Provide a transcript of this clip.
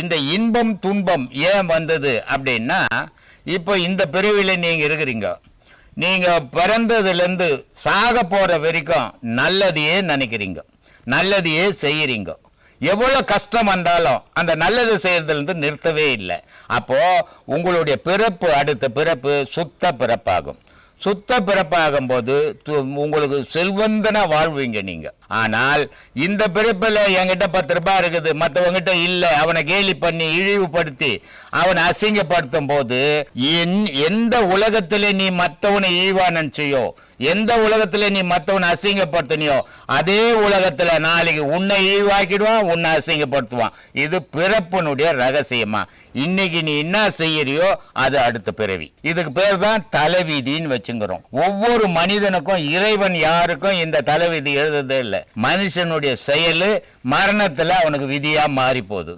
இந்த இன்பம் துன்பம் ஏன் வந்தது அப்படின்னா, இப்போ இந்த பிறவில நீங்க இருக்கிறீங்க. நீங்க பிறந்ததுலேருந்து சாக போற வரைக்கும் நல்லதையே நினைக்கிறீங்க, நல்லதையே செய்யறீங்க. எவ்வளோ கஷ்டம் வந்தாலும் அந்த நல்லது செய்யறதுலேருந்து நிறுத்தவே இல்லை. அப்போ உங்களுடைய பிறப்பு அடுத்த பிறப்பு சுத்த பிறப்பாகும். சுத்த பிறப்பாகும் போது உங்களுக்கு செல்வந்தனா வாழ்வீங்க நீங்க. ஆனால் இந்த பிறப்பில் என்கிட்ட 10 ரூபாய் இருக்குது, மற்றவங்கிட்ட இல்லை, அவனை கேலி பண்ணி இழிவுபடுத்தி அவனை அசிங்கப்படுத்தும் போது எந்த உலகத்திலே நீ மற்றவனை இழிவா நினைச்சியோ, எந்த உலகத்துல நீ மற்றவனை அசிங்கப்படுத்தினியோ, அதே உலகத்துல நாளைக்கு உன்னை இழிவாக்கிடுவான், உன்னை அசிங்கப்படுத்துவான். இது பிறப்பினுடைய ரகசியமா. இன்னைக்கு நீ என்ன செய்யறியோ அது அடுத்த பிறவி. இதுக்கு பேர் தான் தலைவிதின்னு வச்சுக்கிறோம். ஒவ்வொரு மனிதனுக்கும் இறைவன் யாருக்கும் இந்த தலைவிதி எழுதுறதே இல்லை. மனுஷனுடைய செயல் மரணத்துல அவனுக்கு விதியா மாறி போகுது.